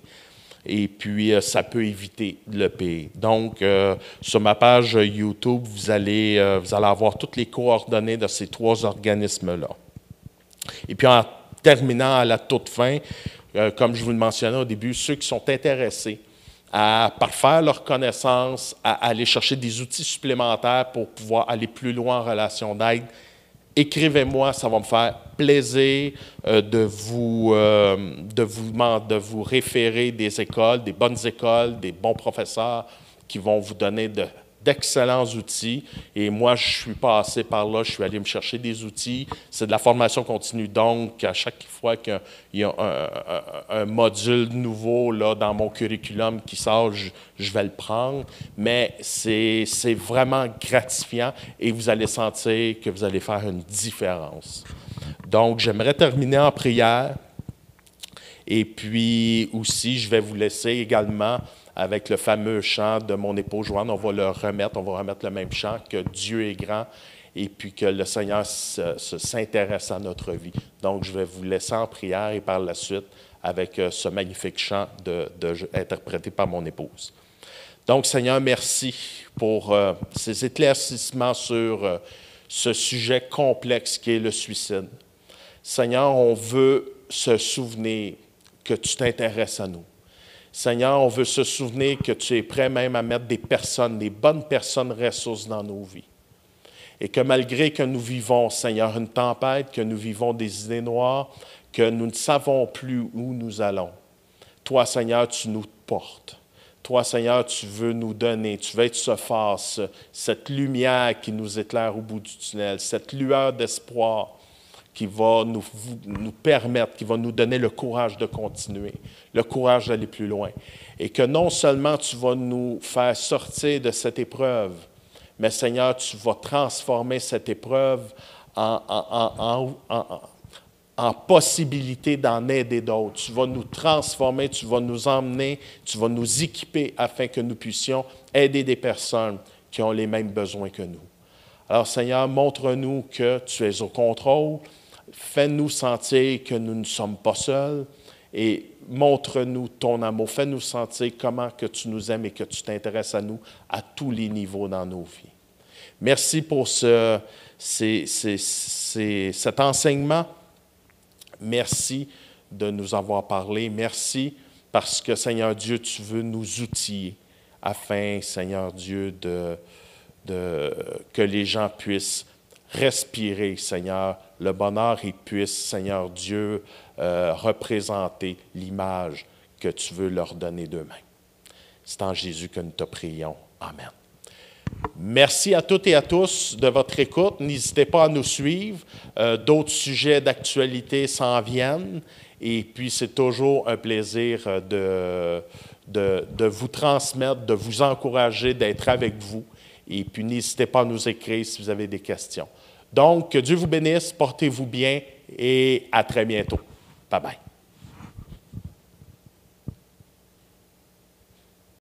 Speaker 1: Et puis, ça peut éviter le pire. Donc, sur ma page YouTube, vous allez avoir toutes les coordonnées de ces trois organismes-là. Et puis, en terminant à la toute fin, comme je vous le mentionnais au début, ceux qui sont intéressés à parfaire leur connaissance, à aller chercher des outils supplémentaires pour pouvoir aller plus loin en relation d'aide, écrivez-moi, ça va me faire plaisir de vous référer des écoles, des bonnes écoles, des bons professeurs qui vont vous donner de d'excellents outils. Et moi, je suis passé par là, je suis allé me chercher des outils. C'est de la formation continue. Donc, à chaque fois qu'il y a un module nouveau là, dans mon curriculum qui sort, je vais le prendre. Mais c'est vraiment gratifiant et vous allez sentir que vous allez faire une différence. Donc, j'aimerais terminer en prière. Et puis aussi, je vais vous laisser également avec le fameux chant de mon épouse Joanne. On va remettre le même chant, que Dieu est grand et puis que le Seigneur s'intéresse à notre vie. Donc, je vais vous laisser en prière et par la suite avec ce magnifique chant interprété par mon épouse. Donc, Seigneur, merci pour ces éclaircissements sur ce sujet complexe qui est le suicide. Seigneur, on veut se souvenir que tu t'intéresses à nous. Seigneur, on veut se souvenir que tu es prêt même à mettre des bonnes personnes ressources dans nos vies. Et que malgré que nous vivons, Seigneur, une tempête, que nous vivons des idées noires, que nous ne savons plus où nous allons, toi, Seigneur, tu nous portes. Toi, Seigneur, tu veux nous donner, tu veux être ce phare, cette lumière qui nous éclaire au bout du tunnel, cette lueur d'espoir qui va nous permettre, qui va nous donner le courage de continuer, le courage d'aller plus loin. Et que non seulement tu vas nous faire sortir de cette épreuve, mais Seigneur, tu vas transformer cette épreuve en possibilité d'en aider d'autres. Tu vas nous transformer, tu vas nous emmener, tu vas nous équiper afin que nous puissions aider des personnes qui ont les mêmes besoins que nous. Alors Seigneur, montre-nous que tu es au contrôle. Fais-nous sentir que nous ne sommes pas seuls et montre-nous ton amour. Fais-nous sentir comment que tu nous aimes et que tu t'intéresses à nous à tous les niveaux dans nos vies. Merci pour cet enseignement. Merci de nous avoir parlé. Merci parce que, Seigneur Dieu, tu veux nous outiller afin, Seigneur Dieu, que les gens puissent respirer, Seigneur, le bonheur et puissent, Seigneur Dieu, représenter l'image que tu veux leur donner d'eux-mêmes. C'est en Jésus que nous te prions. Amen. Merci à toutes et à tous de votre écoute. N'hésitez pas à nous suivre. D'autres sujets d'actualité s'en viennent. Et puis, c'est toujours un plaisir de vous transmettre, de vous encourager, d'être avec vous. Et puis, n'hésitez pas à nous écrire si vous avez des questions. Donc, que Dieu vous bénisse, portez-vous bien et à très bientôt. Bye bye.